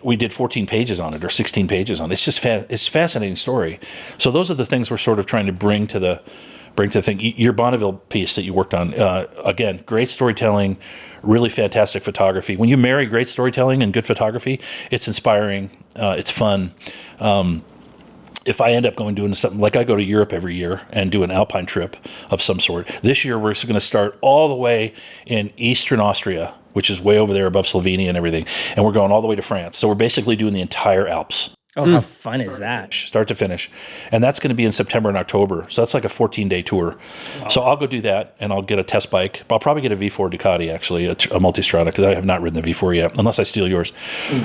we did 14 pages on it or 16 pages on it. It's just it's a fascinating story. So those are the things we're sort of trying to bring to bring to the thing. Your Bonneville piece that you worked on, again, great storytelling, really fantastic photography. When you marry great storytelling and good photography, it's inspiring, it's fun. If I end up doing something, like I go to Europe every year and do an alpine trip of some sort. This year we're going to start all the way in eastern Austria, which is way over there above Slovenia and everything, and we're going all the way to France. So we're basically doing the entire Alps. Oh, how fun is that? Start to finish. And that's going to be in September and October. So that's like a 14-day tour. Wow. So I'll go do that, and I'll get a test bike. I'll probably get a V4 Ducati, actually, a Multistrada, because I have not ridden the V4 yet, unless I steal yours.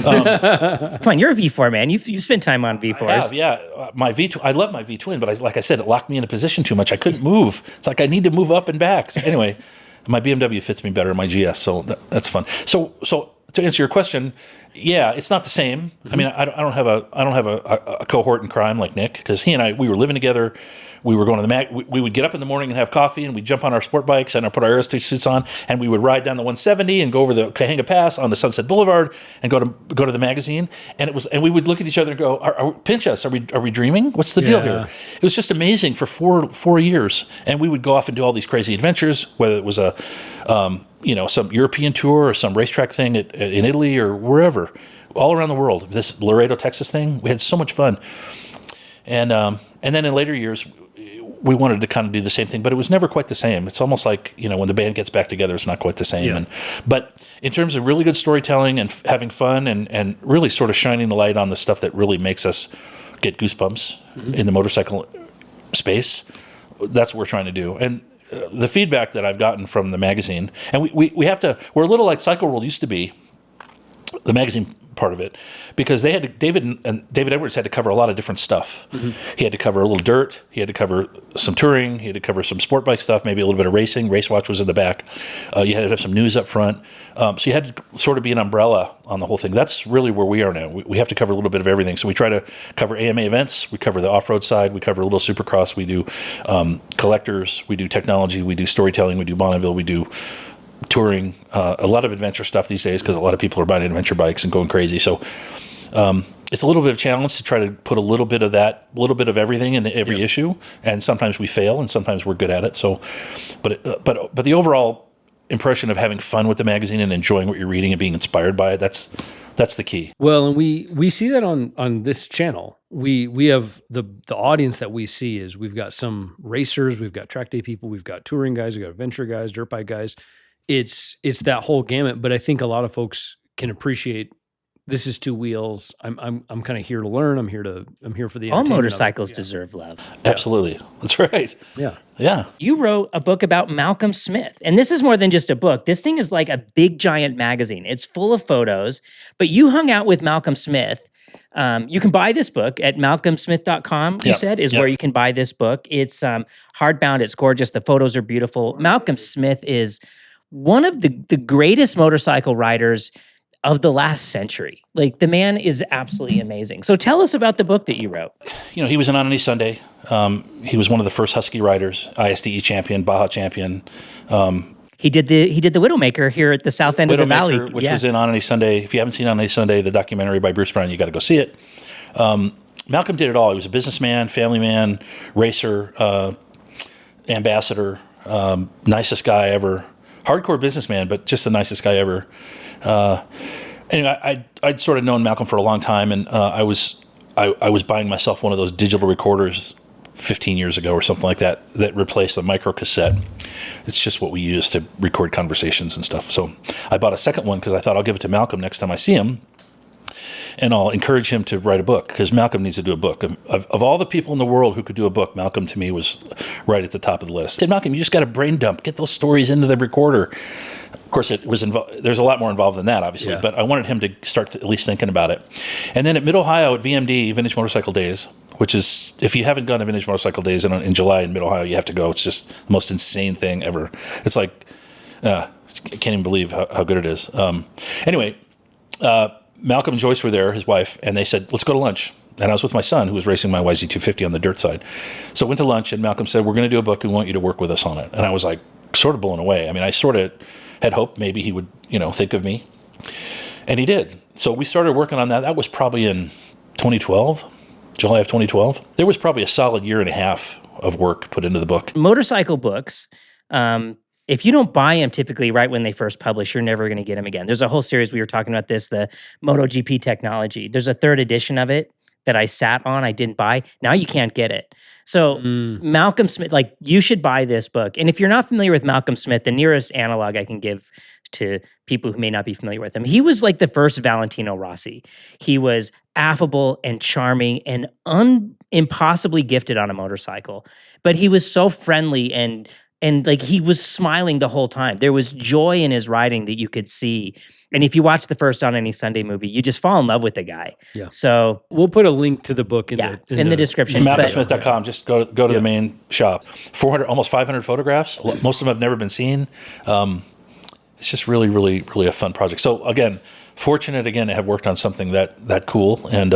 Come on, you're a V4 man. You spent time on V4s. I have, yeah. My V2, I love my V-twin, but like I said, it locked me in a position too much. I couldn't move. It's like I need to move up and back. So anyway, my BMW fits me better than my GS, so that's fun. So to answer your question, yeah, it's not the same. Mm-hmm. I mean, I don't have a cohort in crime like Nick, because he and I, we were living together. We were going to the Mac. We would get up in the morning and have coffee, and we'd jump on our sport bikes and put our aerostate suits on, and we would ride down the 170 and go over the Cahuenga Pass on the Sunset Boulevard and go to the magazine. And we would look at each other and go, pinch us. Are we dreaming? What's the deal here? It was just amazing for four years. And we would go off and do all these crazy adventures, whether it was some European tour or some racetrack thing in Italy or wherever, all around the world. This Laredo, Texas thing, we had so much fun. And then in later years, we wanted to kind of do the same thing, but it was never quite the same. It's almost like, when the band gets back together, it's not quite the same. Yeah. But in terms of really good storytelling and having fun and really sort of shining the light on the stuff that really makes us get goosebumps in the motorcycle space, that's what we're trying to do. And the feedback that I've gotten from the magazine, and we're a little like Cycle World used to be, the magazine part of it, because they had to, David Edwards had to cover a lot of different stuff. Mm-hmm. He had to cover a little dirt, he had to cover some touring, he had to cover some sport bike stuff, maybe a little bit of racing. Race Watch was in the back. You had to have some news up front. So you had to sort of be an umbrella on the whole thing. That's really where we are now. We have to cover a little bit of everything. So we try to cover AMA events, we cover the off-road side, we cover a little supercross, we do collectors, we do technology, we do storytelling, we do Bonneville, we do touring, a lot of adventure stuff these days, because a lot of people are buying adventure bikes and going crazy. So it's a little bit of a challenge to try to put a little bit of everything in every issue, and sometimes we fail and sometimes we're good at it. So, but the overall impression of having fun with the magazine and enjoying what you're reading and being inspired by it, that's the key. Well, and we see that on this channel. We have the audience that we see is, we've got some racers, we've got track day people, we've got touring guys, we've got adventure guys, dirt bike guys. It's that whole gamut, but I think a lot of folks can appreciate, this is two wheels. I'm kind of here to learn. I'm here for the all motorcycles deserve love. Absolutely. That's right. Yeah. Yeah. You wrote a book about Malcolm Smith, and this is more than just a book. This thing is like a big giant magazine. It's full of photos, but you hung out with Malcolm Smith. You can buy this book at malcolmsmith.com, you said, is where you can buy this book. It's hardbound. It's gorgeous. The photos are beautiful. Malcolm Smith is one of the greatest motorcycle riders of the last century. Like, the man is absolutely amazing. So tell us about the book that you wrote. He was an On Any Sunday. He was one of the first Husky riders, ISDE champion, Baja champion. He did the Widowmaker here at the south end of the valley, which was in On Any Sunday. If you haven't seen On Any Sunday, the documentary by Bruce Brown, you got to go see it. Malcolm did it all. He was a businessman, family man, racer, ambassador, nicest guy ever. Hardcore businessman, but just the nicest guy ever. Anyway, I'd sort of known Malcolm for a long time, and I was buying myself one of those digital recorders 15 years ago or something like that replaced a micro cassette. It's just what we use to record conversations and stuff. So I bought a second one because I thought I'll give it to Malcolm next time I see him, and I'll encourage him to write a book, because Malcolm needs to do a book. Of all the people in the world who could do a book, Malcolm to me was right at the top of the list. I said, Malcolm, you just got to brain dump, get those stories into the recorder. Of course, it was there's a lot more involved than that, obviously, but I wanted him to start at least thinking about it. And then at Mid-Ohio at VMD, Vintage Motorcycle Days, which is, if you haven't gone to Vintage Motorcycle Days in July in Mid-Ohio, you have to go. It's just the most insane thing ever. It's like, I can't even believe how good it is. Anyway, Malcolm and Joyce were there, his wife, and they said, let's go to lunch. And I was with my son, who was racing my YZ250 on the dirt side. So I went to lunch, and Malcolm said, we're going to do a book. We want you to work with us on it. And I was like, sort of blown away. I mean, I sort of had hoped maybe he would, think of me. And he did. So we started working on that. That was probably in 2012, July of 2012. There was probably a solid year and a half of work put into the book. Motorcycle books, if you don't buy them typically right when they first publish, you're never going to get them again. There's a whole series, we were talking about this, the MotoGP technology. There's a third edition of it that I sat on, I didn't buy. Now you can't get it. So Malcolm Smith, like, you should buy this book. And if you're not familiar with Malcolm Smith, the nearest analog I can give to people who may not be familiar with him, he was like the first Valentino Rossi. He was affable and charming and impossibly gifted on a motorcycle, but he was so friendly and like he was smiling the whole time. There was joy in his writing that you could see. And if you watch the first On Any Sunday movie, you just fall in love with the guy. Yeah. So we'll put a link to the book in the description. MalcolmSmith.com. Just go to the main shop. 400, almost 500 photographs. Most of them have never been seen. It's just really, really, really a fun project. So again, fortunate again to have worked on something that cool, and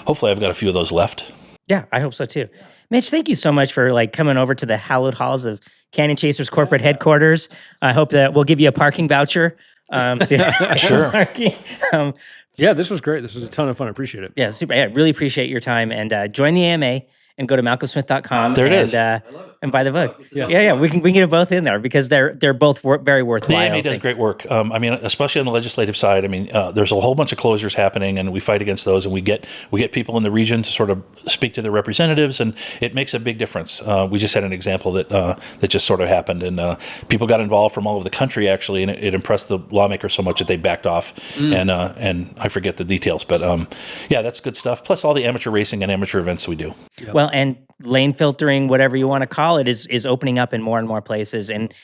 hopefully I've got a few of those left. Yeah, I hope so too. Mitch, thank you so much for like coming over to the hallowed halls of CanyonChasers corporate headquarters. I hope that we'll give you a parking voucher. Sure. Parking. Yeah, this was great. This was a ton of fun. I appreciate it. Yeah, super. Yeah, really appreciate your time, and join the AMA and go to malcolmsmith.com. There it is. And buy the book. Yeah. We can get them both in there because they're both very worthwhile. The AMA does great work. I mean, especially on the legislative side. I mean, there's a whole bunch of closures happening, and we fight against those. And we get people in the region to sort of speak to their representatives, and it makes a big difference. We just had an example that just sort of happened, and people got involved from all over the country actually, and it impressed the lawmakers so much that they backed off. And I forget the details, but yeah, that's good stuff. Plus all the amateur racing and amateur events we do. Yep. Well, and lane filtering, whatever you want to call it, is opening up in more and more places. And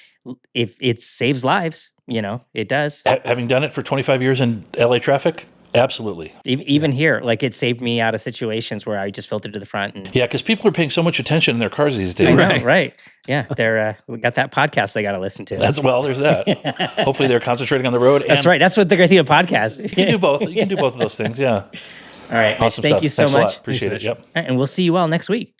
if it saves lives, it does. Having done it for 25 years in LA traffic, absolutely. Even here, like it saved me out of situations where I just filtered to the front. And yeah, because people are paying so much attention in their cars these days. Right. Yeah, we got that podcast they got to listen to. There's that. Hopefully they're concentrating on the road. That's right. That's what the great thing about podcasts. You can do both. You can do both of those things, yeah. All right. Awesome Thank stuff. you so Thanks much. A lot. Appreciate it. Yep. And we'll see you all next week.